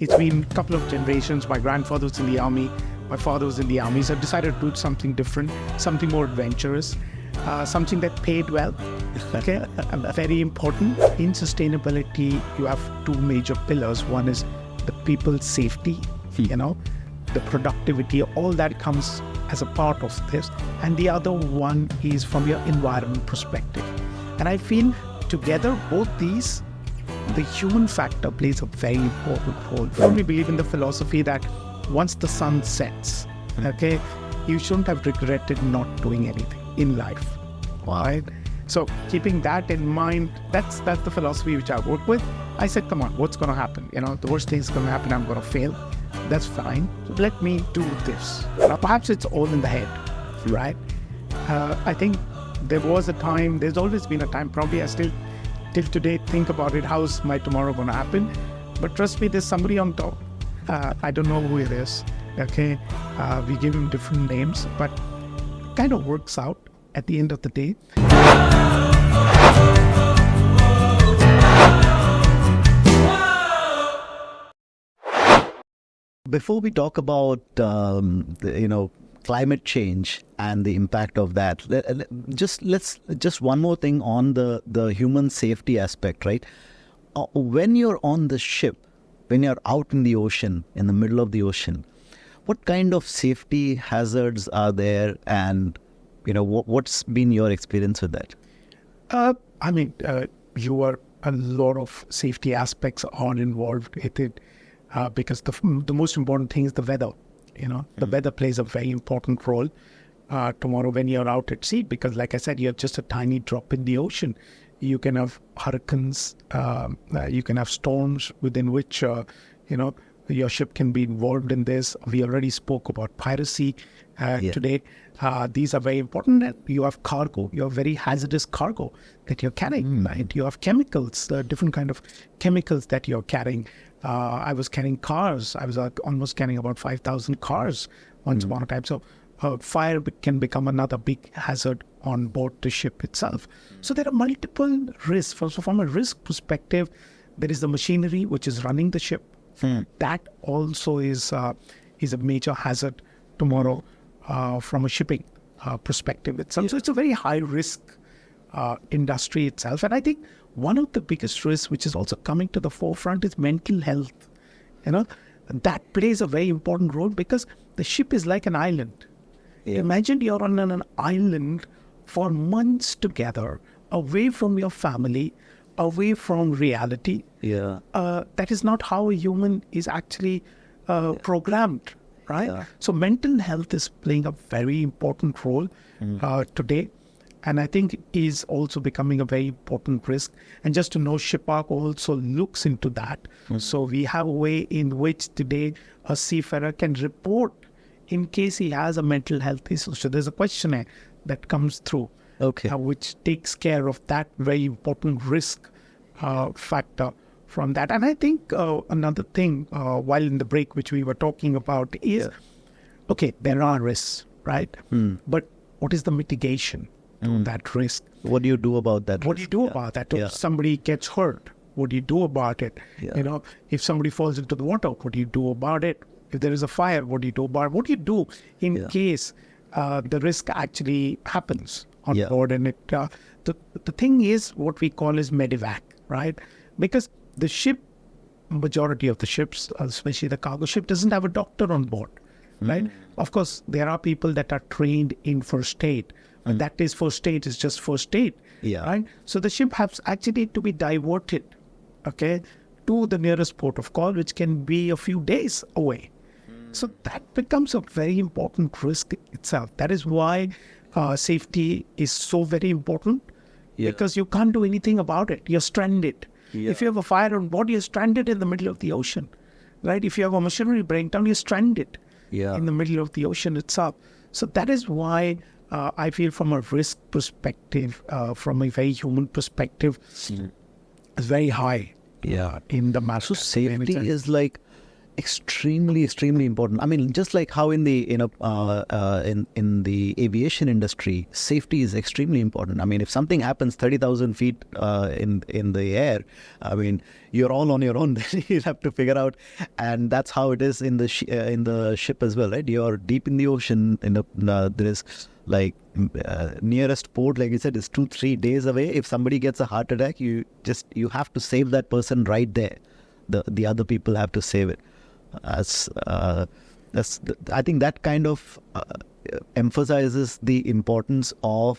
It's been a couple of generations. My grandfather was in the army. My father was in the army. So I decided to do something different, something more adventurous, something that paid well. Okay, very important. In sustainability, you have two major pillars. One is the people's safety, the productivity, all that comes as a part of this. And the other one is from your environment perspective. And I feel together, both these, the human factor plays a very important role. I firmly believe in the philosophy that once the sun sets, okay, you shouldn't have regretted not doing anything in life. Wow. Right? So keeping that in mind, that's the philosophy which I work with. I said, come on, what's going to happen? The worst thing is going to happen. I'm going to fail. That's fine. So let me do this. Now, perhaps it's all in the head, right? I think there was a time, there's always been a time, probably I still till today think about it, how's my tomorrow going to happen? But trust me, there's somebody on top. I don't know who it is, okay? We give him different names, but it kind of works out at the end of the day. Before we talk about climate change and the impact of that, just one more thing on the human safety aspect, right? When you're on the ship, when you're out in the ocean, in the middle of the ocean, what kind of safety hazards are there, and what's been your experience with that? You are a lot of safety aspects are involved with it, because the most important thing is the weather. The weather plays a very important role tomorrow when you're out at sea, because like I said, you're just a tiny drop in the ocean. You can have hurricanes, you can have storms within which, your ship can be involved in this. We already spoke about piracy today. These are very important. You have cargo, you have very hazardous cargo that you're carrying, right? You have chemicals, different kind of chemicals that you're carrying. I was carrying cars. I was almost carrying about 5,000 cars once upon a time. So fire can become another big hazard on board the ship itself. So there are multiple risks. So from a risk perspective, there is the machinery which is running the ship. That also is a major hazard tomorrow from a shipping perspective itself. So it's a very high risk industry itself. And I think one of the biggest risks, which is also coming to the forefront, is mental health. That plays a very important role because the ship is like an island. Imagine you're on an island for months together, away from your family, away from reality. That is not how a human is actually programmed, right? So mental health is playing a very important role today. And I think is also becoming a very important risk. And just to know, ShipArc also looks into that. So we have a way in which today a seafarer can report in case he has a mental health issue. So there's a questionnaire that comes through, which takes care of that very important risk factor from that. And I think another thing, while in the break, which we were talking about is, there are risks, right? But what is the mitigation to that risk? What do you do about that? What do you do about that? If somebody gets hurt, what do you do about it? If somebody falls into the water, what do you do about it? If there is a fire, what do you do about it? What do you do in case the risk actually happens on board? And the thing is what we call is medevac, right? Because the ship, majority of the ships, especially the cargo ship, doesn't have a doctor on board, right? Of course, there are people that are trained in first aid. That is first aid is just first aid, right? So the ship has actually to be diverted, to the nearest port of call, which can be a few days away. So that becomes a very important risk itself. That is why safety is so very important, because you can't do anything about it. You're stranded. If you have a fire on board, you're stranded in the middle of the ocean, right? If you have a machinery breakdown, you're stranded in the middle of the ocean itself. So that is why I feel from a risk perspective, from a very human perspective, it's very high in the matter. So safety is like extremely, extremely important. I mean, just like how in the in the aviation industry, safety is extremely important. I mean, if something happens 30,000 feet in the air, I mean, you're all on your own. Then you have to figure out, and that's how it is in the ship as well, right? You're deep in the ocean. There is like nearest port, like you said, is 2-3 days away. If somebody gets a heart attack, you have to save that person right there. The other people have to save it. I think that kind of emphasizes the importance of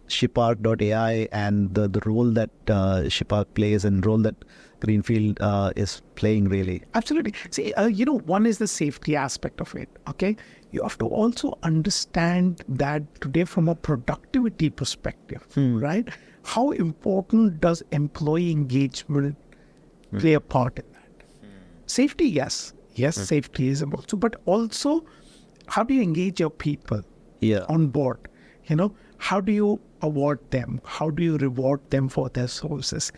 ShipArc.AI and the role that ShipArc plays and role that Greenfield is playing, really. Absolutely. See, one is the safety aspect of it. Okay, you have to also understand that today from a productivity perspective, right? How important does employee engagement play a part in that? Safety, yes, safety is important, but also how do you engage your people on board? How do you award them? How do you reward them for their services?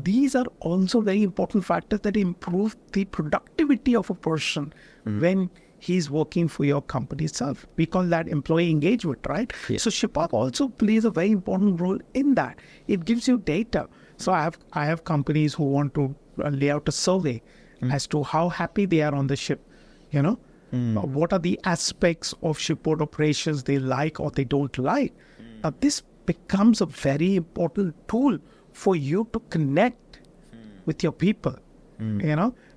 These are also very important factors that improve the productivity of a person when he's working for your company itself. We call that employee engagement, right? Yeah. So ShipArc also plays a very important role in that. It gives you data. So I have companies who want to lay out a survey as to how happy they are on the ship. What are the aspects of shipboard operations they like or they don't like. Now this becomes a very important tool for you to connect with your people,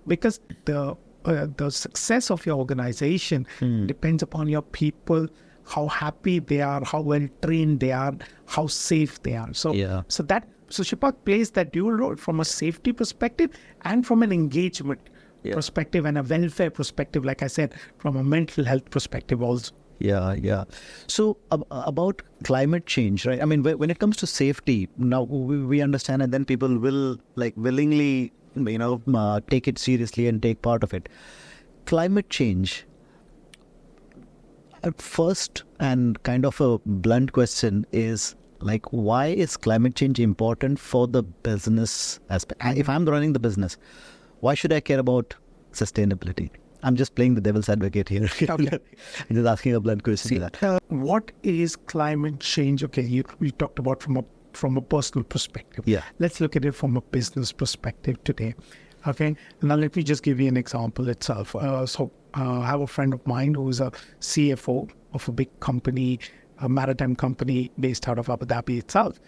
because the success of your organization depends upon your people, how happy they are, how well trained they are, how safe they are. So ShipArc plays that dual role from a safety perspective and from an engagement perspective and a welfare perspective, like I said, from a mental health perspective also. Yeah. So about climate change, right? I mean, when it comes to safety, now we understand, and then people will willingly, take it seriously and take part of it. Climate change. At first, and kind of a blunt question is, why is climate change important for the business aspect? If I'm running the business, why should I care about sustainability? I'm just playing the devil's advocate here. Okay. I'm just asking a blunt question to that. What is climate change? Okay, we talked about from a personal perspective. Yeah. Let's look at it from a business perspective today. Okay. Now let me just give you an example itself. I have a friend of mine who is a CFO of a big company, a maritime company based out of Abu Dhabi itself.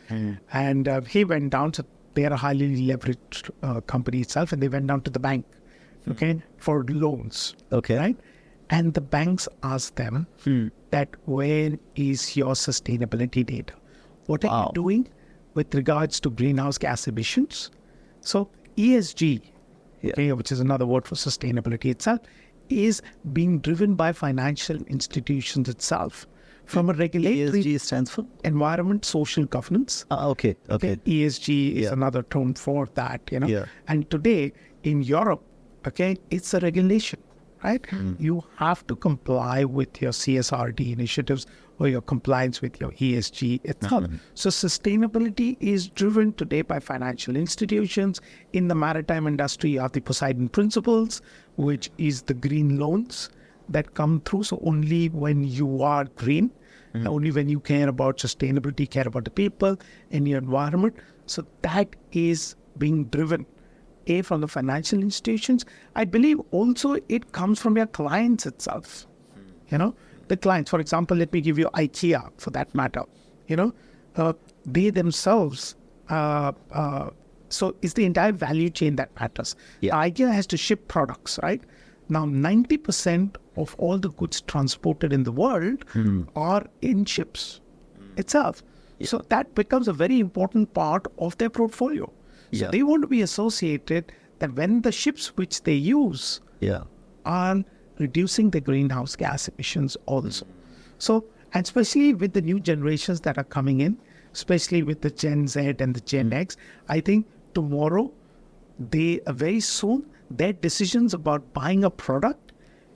And he went down to, they are a highly leveraged company itself, and they went down to the bank, for loans. Okay. Right? And the banks asked them that where is your sustainability data? What are you doing with regards to greenhouse gas emissions? So ESG, which is another word for sustainability itself, is being driven by financial institutions itself. From a regulatory... ESG stands for? Environment, Social Governance. Okay. ESG is another term for that, And today in Europe, it's a regulation, right? You have to comply with your CSRD initiatives or your compliance with your ESG itself. So sustainability is driven today by financial institutions. In the maritime industry, you have the Poseidon Principles, which is the green loans that come through. So only when you are green, only when you care about sustainability, care about the people and the environment. So that is being driven from the financial institutions. I believe also it comes from your clients itself. The clients, for example, let me give you IKEA for that matter. They themselves, so it's the entire value chain that matters. IKEA has to ship products, right? Now, 90% of all the goods transported in the world are in ships itself. So that becomes a very important part of their portfolio. So they want to be associated that when the ships which they use are reducing the greenhouse gas emissions also. So, and especially with the new generations that are coming in, especially with the Gen Z and the Gen X, I think tomorrow, very soon, their decisions about buying a product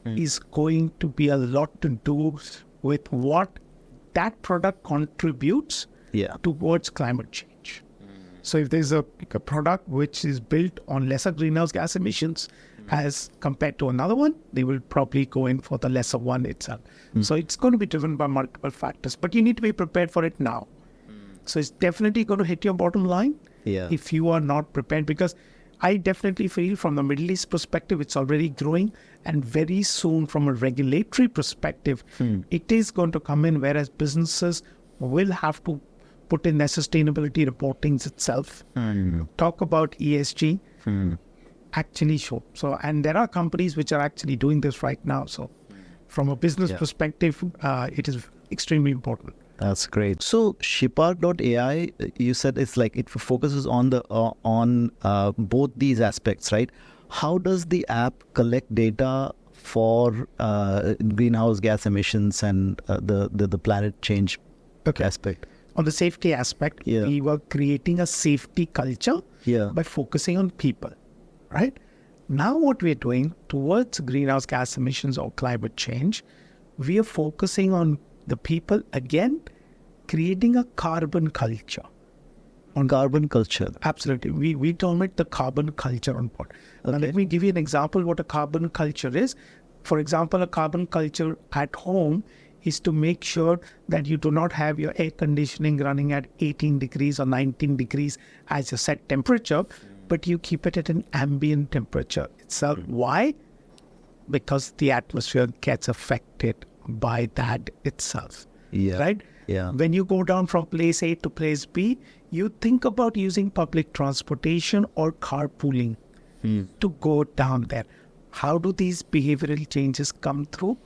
is going to be a lot to do with what that product contributes towards climate change. So if there's a product which is built on lesser greenhouse gas emissions, as compared to another one, they will probably go in for the lesser one itself. So it's going to be driven by multiple factors, but you need to be prepared for it now. So it's definitely going to hit your bottom line if you are not prepared, because I definitely feel from the Middle East perspective, it's already growing, and very soon from a regulatory perspective, it is going to come in, whereas businesses will have to put in their sustainability reportings itself, talk about ESG, actually show. So, and there are companies which are actually doing this right now. So from a business perspective, it is extremely important. That's great. So ShipArc.AI, you said it's like it focuses on the both these aspects, right? How does the app collect data for greenhouse gas emissions and the planet change aspect? On the safety aspect, we were creating a safety culture by focusing on people, right? Now what we're doing towards greenhouse gas emissions or climate change, we are focusing on the people again, creating a carbon culture. On carbon culture? Absolutely. We term it the carbon culture on board. Now let me give you an example what a carbon culture is. For example, a carbon culture at home is to make sure that you do not have your air conditioning running at 18 degrees or 19 degrees as your set temperature, but you keep it at an ambient temperature itself. Why? Because the atmosphere gets affected by that itself, right? When you go down from place A to place B, you think about using public transportation or carpooling to go down there. How do these behavioral changes come through?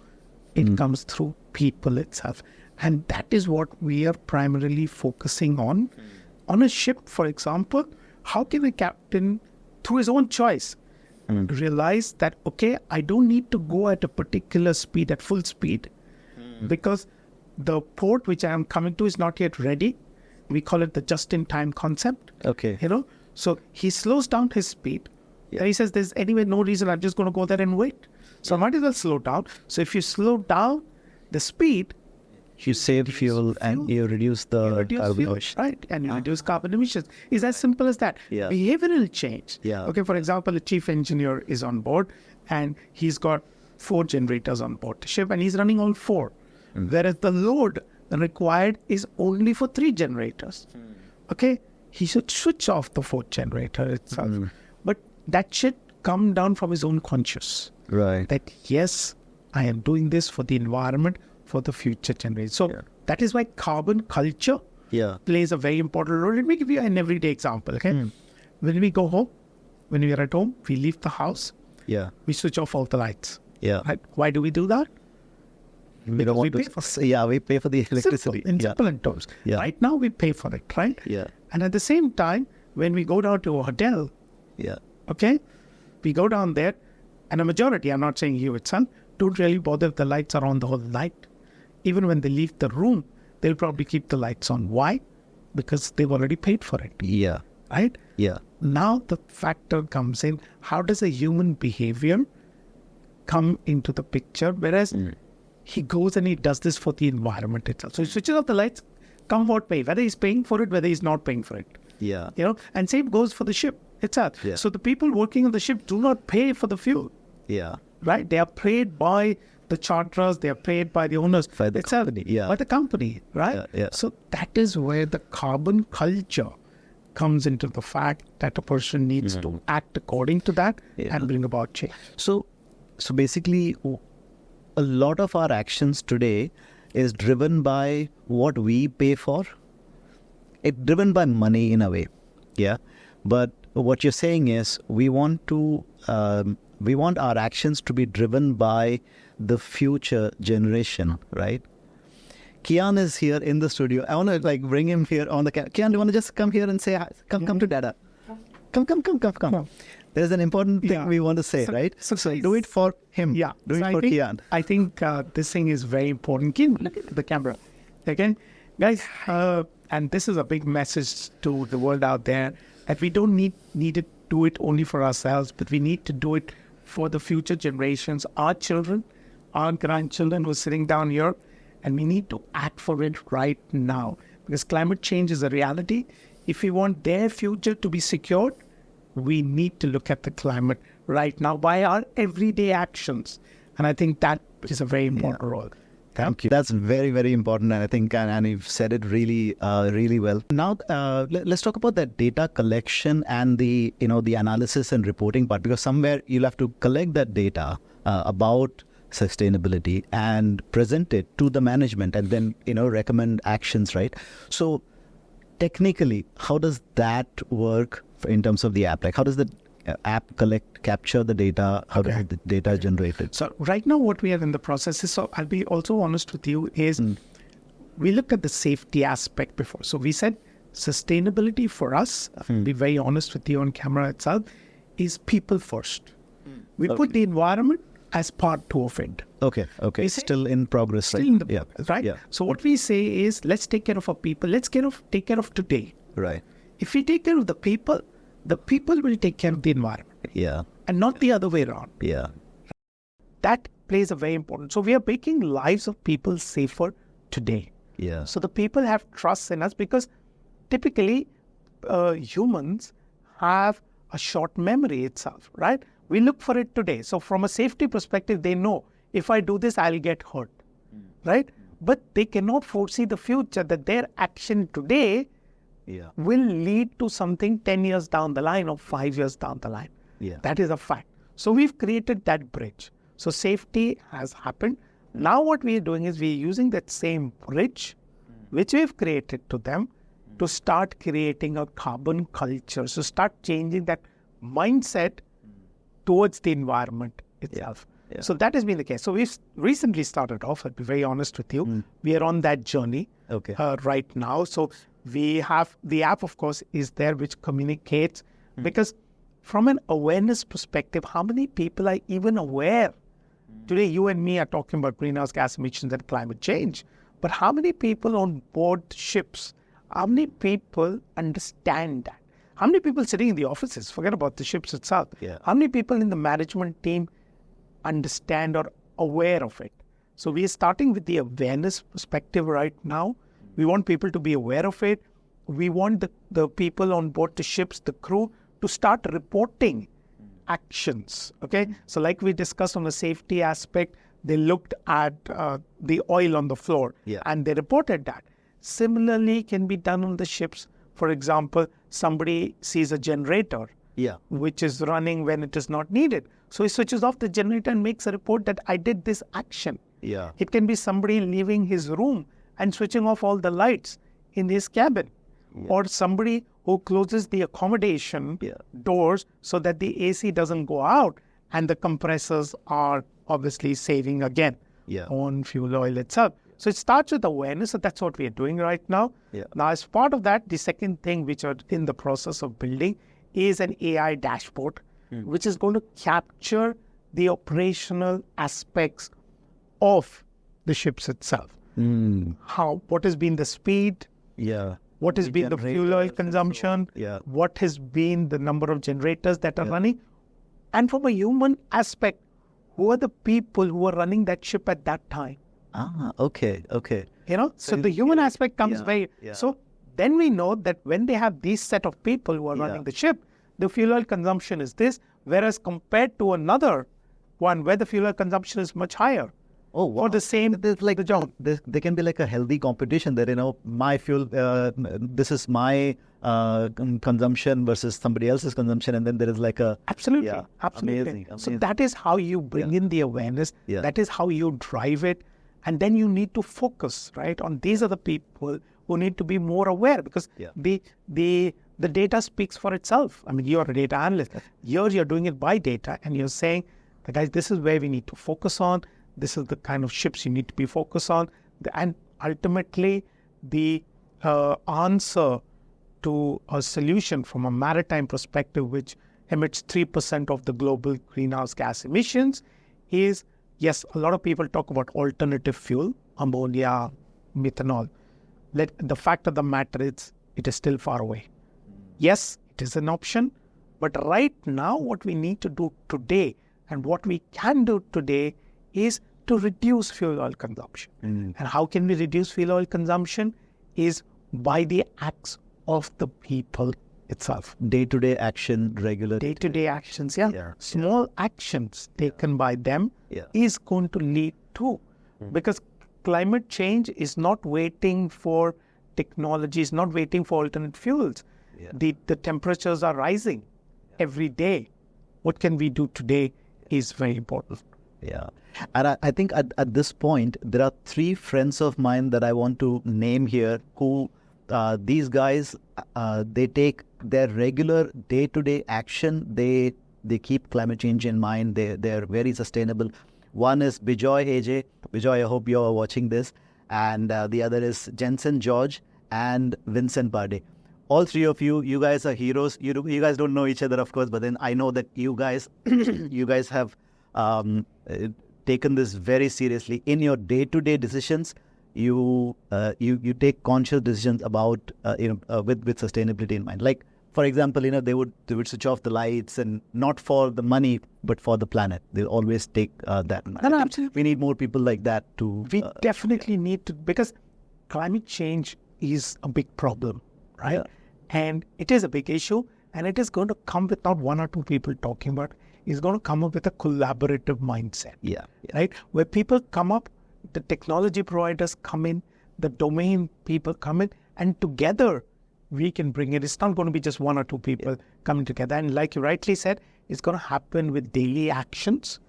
It comes through people itself. And that is what we are primarily focusing on. On a ship, for example, how can a captain, through his own choice, realize that, okay, I don't need to go at a particular speed, at full speed, because the port which I am coming to is not yet ready. We call it the just-in-time concept. So he slows down his speed. And he says, there's anyway no reason, I'm just going to go there and wait. So I might as well slow down. So if you slow down the speed, you save fuel and you reduce the carbon emissions. Right, and you reduce carbon emissions. It's as simple as that. Behavioral change. Okay, for example, a chief engineer is on board and he's got 4 generators on board the ship and he's running all 4. Whereas the load required is only for 3 generators. Okay, he should switch off the 4th generator itself. But that should come down from his own conscious. Right. That yes, I am doing this for the environment, for the future generation. So that is why carbon culture plays a very important role. Let me give you an everyday example. Okay, when we go home, when we are at home, we leave the house. We switch off all the lights. Right? Why do we do that? We don't want we pay for the electricity. Simple in terms. Right now we pay for it, right? And at the same time, when we go down to a hotel, okay, we go down there, and a majority, I'm not saying you itself, don't really bother if the lights are on the whole night. Even when they leave the room, they'll probably keep the lights on. Why? Because they've already paid for it. Right? Now the factor comes in, how does a human behavior come into the picture? Whereas he goes and he does this for the environment itself. So he switches off the lights, come what may, whether he's paying for it, whether he's not paying for it. And same goes for the ship itself. So the people working on the ship do not pay for the fuel. Right? They are paid by the charterers, they are paid by the owners. By the company. By the company, right? So that is where the carbon culture comes into the fact that a person needs to act according to that and bring about change. So basically, a lot of our actions today is driven by what we pay for. It's driven by money in a way, But what you're saying is we want our actions to be driven by the future generation, right? Kian is here in the studio. I want to bring him here on the camera. Kian, do you want to just come here and say hi? Come to Dada. Come. There's an important thing we want to say, right? So do it for him. Do it for Kian. I think this thing is very important. Kian, look at the camera. Again, guys, and this is a big message to the world out there, that we don't need to do it only for ourselves, but we need to do it for the future generations, our children, our grandchildren who are sitting down here, and we need to act for it right now. Because climate change is a reality. If we want their future to be secured, we need to look at the climate right now by our everyday actions. And I think that is a very important role. Thank you. That's very, very important. And I think, and you've said it really, really well. Now, let's talk about that data collection and the analysis and reporting part, because somewhere you'll have to collect that data about sustainability and present it to the management and then, recommend actions, right? So technically, how does that work in terms of the app? Like, how does the app capture the data? How does the data generated? So right now what we are in the process is, so I'll be also honest with you, is we look at the safety aspect before. So we said sustainability for us, be very honest with you on camera itself, is people first. We put the environment as part 2 of it. Okay. Still in progress, right? Still in the progress, right? Yeah. So what we say is, let's take care of our people. Let's take care of today. Right. If we take care of the people will take care of the environment. Yeah. And not the other way around. Yeah. That plays a very important. So we are making lives of people safer today. Yeah. So the people have trust in us, because typically humans have a short memory itself, right? We look for it today. So from a safety perspective, they know if I do this, I'll get hurt, right? But they cannot foresee the future, that their action today will lead to something 10 years down the line or 5 years down the line. Yeah. That is a fact. So we've created that bridge. So safety has happened. Now what we are doing is we are using that same bridge, which we've created to them, to start creating a carbon culture. So start changing that mindset towards the environment itself. Yeah. So that has been the case. So we've recently started off, I'll be very honest with you. We are on that journey right now. So we have the app, of course, is there, which communicates, because from an awareness perspective, how many people are even aware? Today, you and me are talking about greenhouse gas emissions and climate change, but how many people on board ships, how many people understand that? How many people sitting in the offices, forget about the ships itself, how many people in the management team understand or aware of it? So we are starting with the awareness perspective right now. We want people to be aware of it. We want the people on board the ships, the crew, to start reporting actions, okay? So like we discussed on the safety aspect, they looked at the oil on the floor and they reported that. Similarly, can be done on the ships. For example, somebody sees a generator which is running when it is not needed. So he switches off the generator and makes a report that I did this action. It can be somebody leaving his room and switching off all the lights in his cabin. Or somebody who closes the accommodation doors so that the AC doesn't go out and the compressors are obviously saving again on fuel oil itself. So it starts with awareness, so that's what we are doing right now. Now, as part of that, the second thing which are in the process of building is an AI dashboard, which is going to capture the operational aspects of the ships itself. What has been the speed? What has been the fuel oil consumption? What has been the number of generators that are running? And from a human aspect, who are the people who are running that ship at that time? Okay. So the human aspect comes So then we know that when they have these set of people who are running the ship, the fuel oil consumption is this, whereas compared to another one where the fuel oil consumption is much higher. Oh, wow. For the same the job. There can be like a healthy competition there, my fuel, this is my consumption versus somebody else's consumption, and then there is like a... Absolutely. Amazing. So that is how you bring in the awareness. That is how you drive it. And then you need to focus, right, on these are the people who need to be more aware, because the data speaks for itself. I mean, you're a data analyst. Here you're doing it by data, and you're saying, guys, this is where we need to focus on. This is the kind of ships you need to be focused on. And ultimately, the answer to a solution from a maritime perspective, which emits 3% of the global greenhouse gas emissions, is, yes, a lot of people talk about alternative fuel, ammonia, methanol. The fact of the matter is, it is still far away. Yes, it is an option, but right now what we need to do today, and what we can do today, is to reduce fuel oil consumption. And how can we reduce fuel oil consumption? Is by the acts of the people itself. Day-to-day action, regular. Day-to-day actions, small actions taken by them is going to lead to, because climate change is not waiting for technology, is not waiting for alternate fuels. The temperatures are rising every day. What can we do today is very important. Yeah. And I think at this point, there are 3 friends of mine that I want to name here who, these guys, they take their regular day-to-day action. They keep climate change in mind. They're very sustainable. One is Bijoy AJ. Bijoy, I hope you're watching this. And the other is Jensen George and Vincent Barde. All 3 of you guys are heroes. You guys don't know each other, of course, but then I know that you guys have taken this very seriously. In your day-to-day decisions, you take conscious decisions about with sustainability in mind. Like, for example, they would switch off the lights, and not for the money but for the planet. They always take that in mind. No, absolutely. We need more people like that to. We definitely need to, because climate change is a big problem, right? Yeah. And it is a big issue, and it is going to come with not 1 or 2 people talking about it. It's going to come up with a collaborative mindset. Yeah. Right? Where people come up, the technology providers come in, the domain people come in, and together we can bring it. It's not going to be just 1 or 2 people coming together. And like you rightly said, it's going to happen with daily actions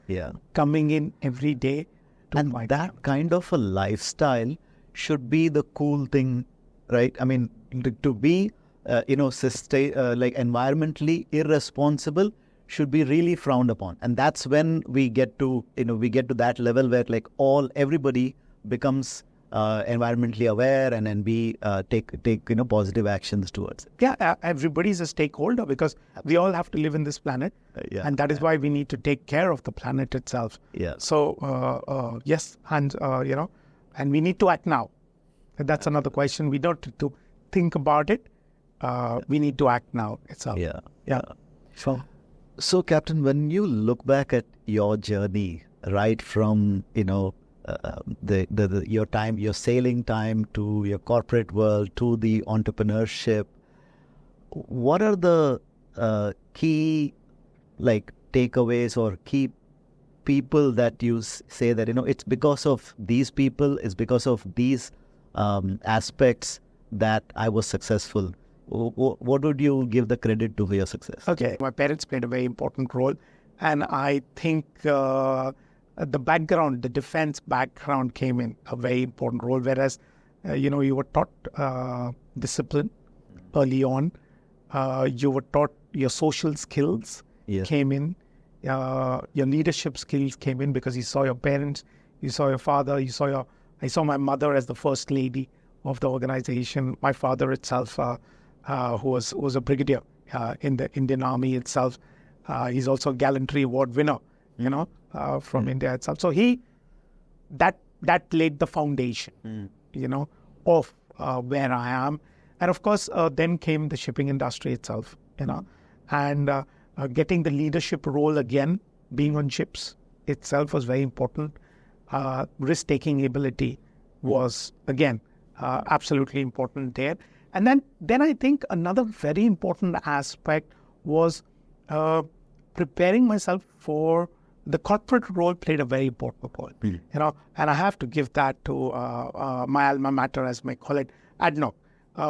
coming in every day. And that kind of a lifestyle should be the cool thing, right? I mean, to be environmentally irresponsible should be really frowned upon. And that's when we get to that level where everybody becomes environmentally aware, and then we take positive actions towards it. Yeah, everybody's a stakeholder, because we all have to live in this planet, and that is why we need to take care of the planet itself. Yeah. So yes, and and we need to act now. That's another question. We don't need to think about it. We need to act now itself. Yeah. So, Captain, when you look back at your journey, right from your sailing time to your corporate world to the entrepreneurship, what are the key takeaways or key people that you say that it's because of these people, it's because of these aspects that I was successful? What would you give the credit to for your success? Okay, my parents played a very important role, and I think the defense background came in a very important role. Whereas, you were taught discipline early on. You were taught your social skills came in. Your leadership skills came in, because you saw your parents, you saw your father, I saw my mother as the first lady of the organization. My father itself, who was a brigadier in the Indian Army itself. He's also a gallantry award winner, from India itself. So that laid the foundation, of where I am. And of course, then came the shipping industry itself, and getting the leadership role again, being on ships itself was very important. Risk-taking ability was, again, absolutely important there. And then I think another very important aspect was preparing myself for the corporate role. Played a very important role, and I have to give that to my alma mater, as I call it, ADNOC,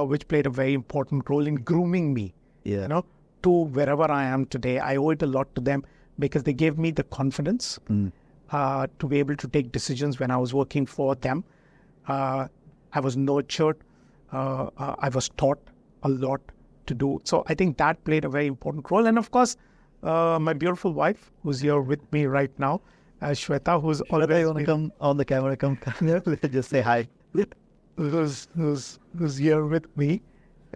which played a very important role in grooming me, to wherever I am today. I owe it a lot to them, because they gave me the confidence to be able to take decisions when I was working for them. I was nurtured. I was taught a lot to do. So I think that played a very important role. And of course, my beautiful wife, who's here with me right now, Shweta, who's always... Shweta, you want to come on the camera? Come here. Just say hi. Who's here with me.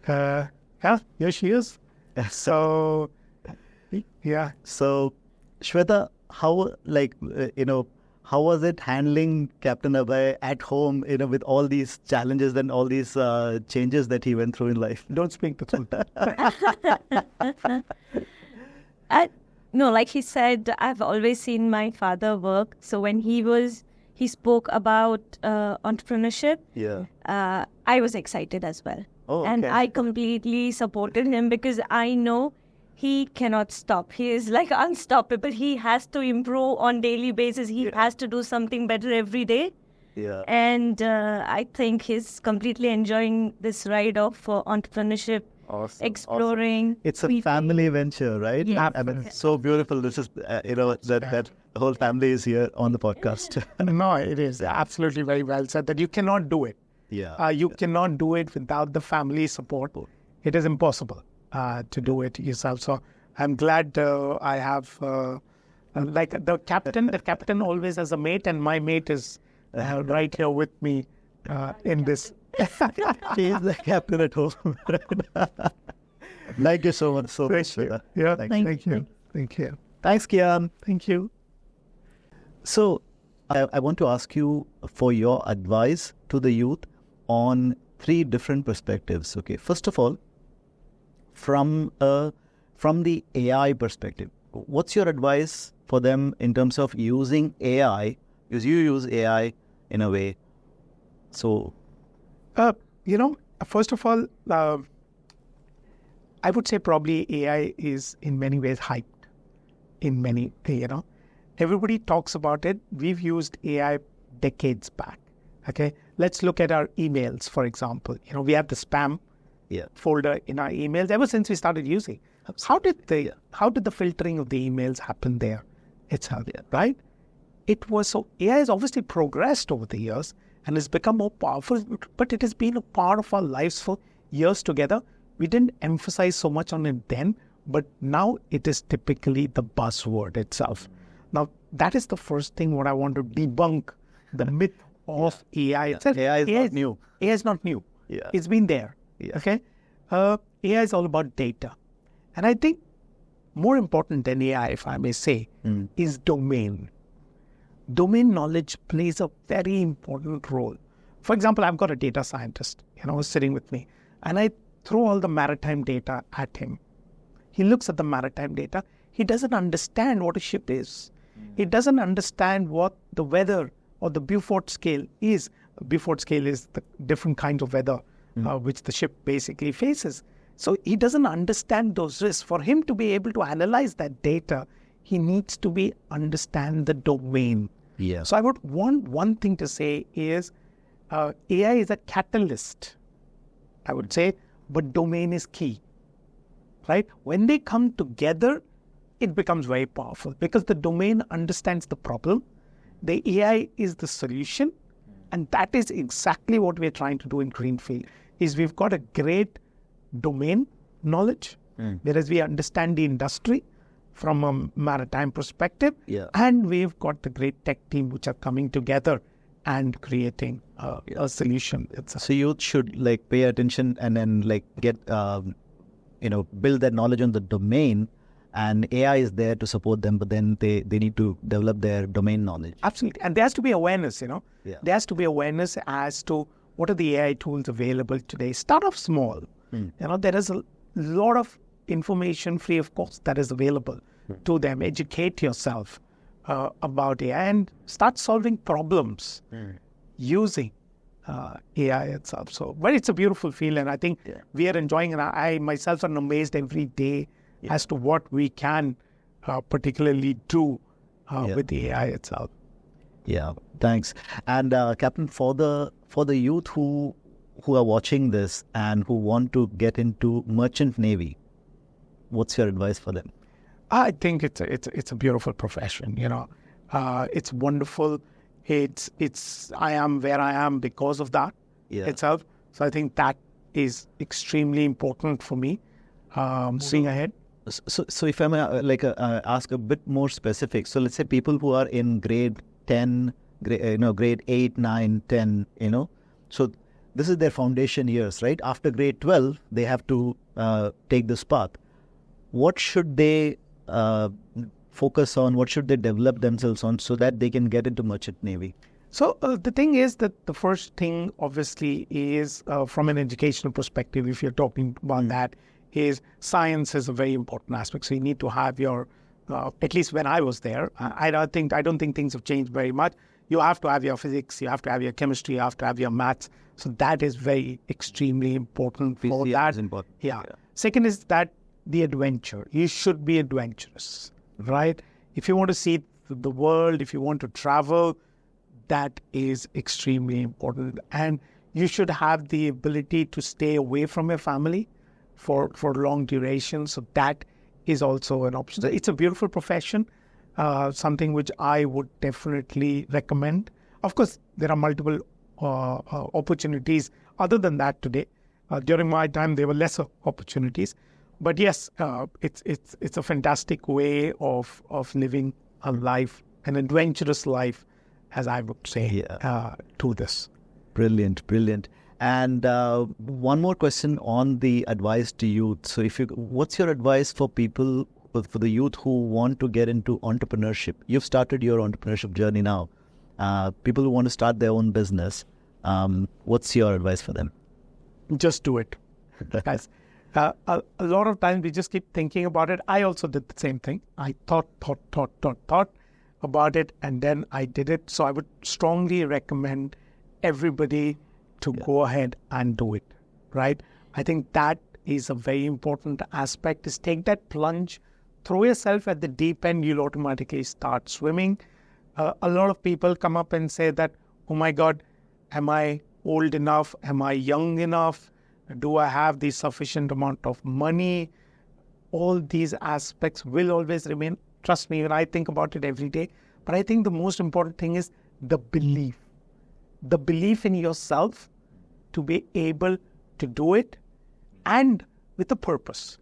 Here she is. So, yeah. So, Shweta, how was it handling Captain Abhay at home, with all these challenges and all these changes that he went through in life? Don't speak the truth. No, like he said, I've always seen my father work. So when he spoke about entrepreneurship, I was excited as well. Oh, And okay. I completely supported him because I know he cannot stop. He is like unstoppable. He has to improve on daily basis. He has to do something better every day. Yeah. And I think he's completely enjoying this ride of entrepreneurship, Awesome. exploring. It's a We- family venture, right? Yes. I mean, it's so beautiful. This is, that the whole family is here on the podcast. No, it is absolutely very well said that you cannot do it. Yeah. You cannot do it without the family support. It is impossible to do it yourself. So I'm glad I have like the captain. The captain always has a mate, and my mate is right here with me in this. She is the captain at home. Thank you so much. Thank you. Yeah, thank you. Thank you. Thanks, Kian. Thank you. So, I want to ask you for your advice to the youth on 3 different perspectives. Okay, first of all, from the AI perspective, what's your advice for them in terms of using AI? Because you use AI in a way. So, first of all, I would say probably AI is in many ways hyped. In many, everybody talks about it. We've used AI decades back. Okay, let's look at our emails, for example. We have the spam folder in our emails ever since we started using. How did the filtering of the emails happen there itself? Right? It was so AI has obviously progressed over the years and has become more powerful, but it has been a part of our lives for years together. We didn't emphasize so much on it then, but now it is typically the buzzword itself. Now, that is the first thing what I want to debunk, the myth of AI itself. AI is not new. AI is not new. Yeah. It's been there. Yeah. Okay? AI is all about data. And I think more important than AI, if I may say, is domain. Domain knowledge plays a very important role. For example, I've got a data scientist, sitting with me, and I throw all the maritime data at him. He looks at the maritime data. He doesn't understand what a ship is. He doesn't understand what the weather or the Beaufort scale is. Beaufort scale is the different kinds of weather which the ship basically faces. So he doesn't understand those risks. For him to be able to analyze that data, he needs to understand the domain. Yeah. So I would want one thing to say is AI is a catalyst, I would say, but domain is key. Right? When they come together, it becomes very powerful because the domain understands the problem. The AI is the solution. And that is exactly what we're trying to do in Greenfield, is we've got a great domain knowledge, whereas we understand the industry from a maritime perspective. Yeah. And we've got the great tech team which are coming together and creating a solution. So youth should pay attention and then get, build that knowledge on the domain, and AI is there to support them, but then they need to develop their domain knowledge. Absolutely. And there has to be awareness, Yeah. There has to be awareness as to what are the AI tools available today. Start off small. There is a lot of information free of cost that is available to them. Educate yourself about AI and start solving problems using AI itself. So, but it's a beautiful field, and I think we are enjoying, and I myself am amazed every day as to what we can particularly do with the AI itself. Yeah, thanks. And Captain, for the youth who are watching this and who want to get into merchant navy, what's your advice for them? I think it's a beautiful profession. It's wonderful. I am where I am because of that itself. So I think that is extremely important for me. Seeing ahead. So if I may ask a bit more specific. So let's say people who are in grade 10, grade 8, 9, 10, So this is their foundation years, right? After grade 12, they have to take this path. What should they focus on? What should they develop themselves on so that they can get into merchant navy? So the thing is that the first thing, obviously, is from an educational perspective, if you're talking about that, is science is a very important aspect. So you need to have your, at least when I was there, I don't think things have changed very much. you have to have your physics, you have to have your chemistry, you have to have your maths. So that is very extremely important for PCM that. is important. Yeah. Second is that the adventure. You should be adventurous, right? If you want to see the world, if you want to travel, that is extremely important. And you should have the ability to stay away from your family for long duration. So that is also an option. It's a beautiful profession, something which I would definitely recommend. Of course, there are multiple opportunities other than that today. During my time, there were lesser opportunities. But yes, it's a fantastic way of living a life, an adventurous life, as I would say, to this. Brilliant. And one more question on the advice to youth. So what's your advice for people, for the youth who want to get into entrepreneurship? You've started your entrepreneurship journey now. People who want to start their own business, what's your advice for them? Just do it. Guys, a lot of times we just keep thinking about it. I also did the same thing. I thought about it, and then I did it. So I would strongly recommend everybody to go ahead and do it, right? I think that is a very important aspect, is take that plunge, throw yourself at the deep end, you'll automatically start swimming. A lot of people come up and say that, oh my God, am I old enough? Am I young enough? Do I have the sufficient amount of money? All these aspects will always remain. Trust me, when I think about it every day. But I think the most important thing is the belief in yourself to be able to do it, and with a purpose.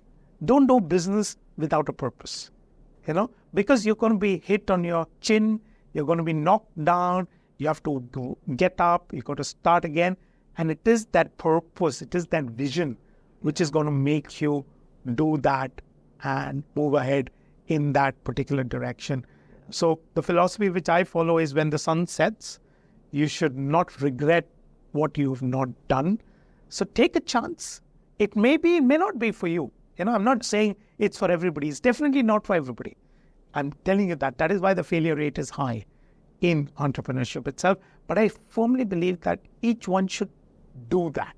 Don't do business without a purpose, because you're going to be hit on your chin, you're going to be knocked down, you have to get up, you've got to start again. And it is that purpose, it is that vision which is going to make you do that and move ahead in that particular direction. So the philosophy which I follow is, when the sun sets, you should not regret what you've not done. So take a chance. It may not be for you. I'm not saying it's for everybody. It's definitely not for everybody. I'm telling you that is why the failure rate is high in entrepreneurship itself. But I firmly believe that each one should do that,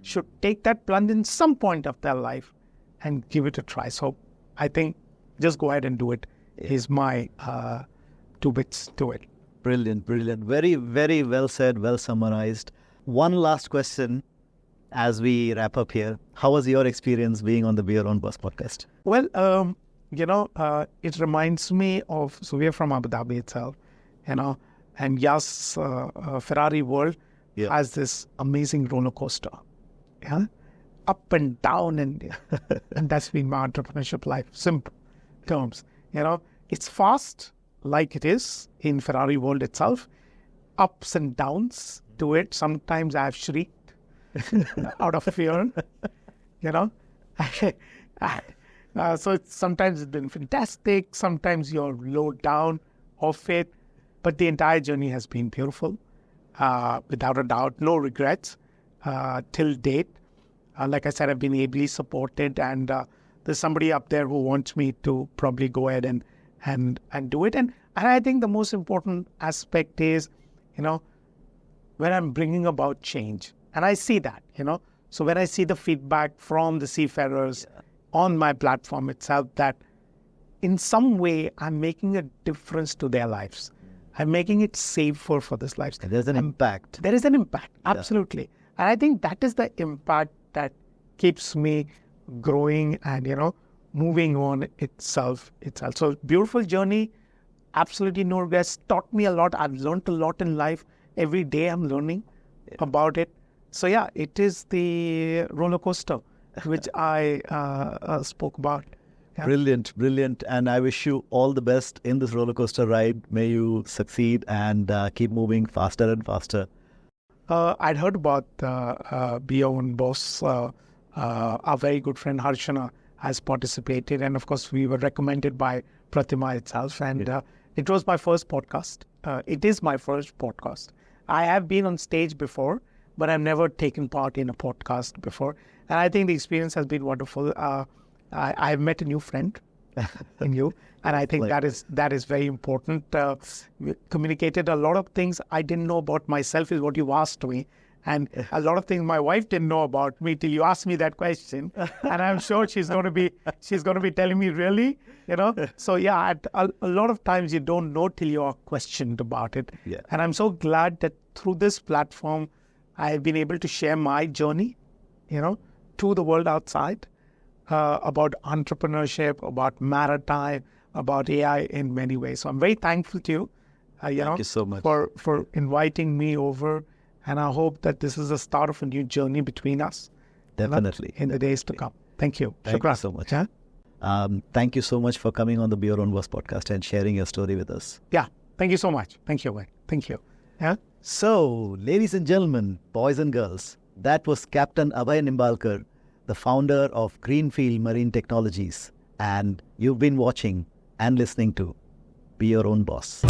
should take that plunge in some point of their life and give it a try. So I think just go ahead and do it is my 2 bits to it. Brilliant. Very, very well said, well summarized. One last question as we wrap up here. How was your experience being on the Be Your Own Boss podcast? Well, it reminds me of, so we are from Abu Dhabi itself, and yes, Ferrari World has this amazing roller coaster, up and down, and that's been my entrepreneurship life, simple terms. It's fast, like it is in Ferrari World itself, ups and downs to it. Sometimes I have shrieked out of fear, so sometimes it's been fantastic, sometimes you're low down off it, but the entire journey has been beautiful, without a doubt, no regrets till date. Like I said, I've been ably supported, and there's somebody up there who wants me to probably go ahead and do it. And I think the most important aspect is, when I'm bringing about change, and I see that, so when I see the feedback from the seafarers on my platform itself, that in some way I'm making a difference to their lives. I'm making it safer for this lives. There's an impact. There is an impact, absolutely. And I think that is the impact that keeps me growing and, moving on itself. So beautiful journey, absolutely no regrets, taught me a lot. I've learned a lot in life. Every day I'm learning about it. So yeah, it is the roller coaster which I spoke about. Yeah. Brilliant. And I wish you all the best in this roller coaster ride. May you succeed and keep moving faster and faster. I'd heard about Be Your Own Boss. Our very good friend Harshana has participated. And of course, we were recommended by Pratima itself. And it was my first podcast. It is my first podcast. I have been on stage before, but I've never taken part in a podcast before. And I think the experience has been wonderful. I've met a new friend in you. And I think that is very important. We communicated a lot of things I didn't know about myself is what you asked me. And a lot of things my wife didn't know about me till you asked me that question. And I'm sure she's going to be telling me, really, So yeah, a lot of times you don't know till you're questioned about it. Yeah. And I'm so glad that through this platform, I've been able to share my journey, to the world outside about entrepreneurship, about maritime, about AI in many ways. So I'm very thankful to you, Thank you so much for inviting me over. And I hope that this is the start of a new journey between us. Definitely. In the days to come. Thank you. Thank you so much. Thank you so much for coming on the Be Your Own Boss podcast and sharing your story with us. Yeah. Thank you so much. Thank you. Thank you. Yeah. So, ladies and gentlemen, boys and girls, that was Captain Abhay Nimbalkar, the founder of Greenfield Marine Technologies. And you've been watching and listening to Be Your Own Boss.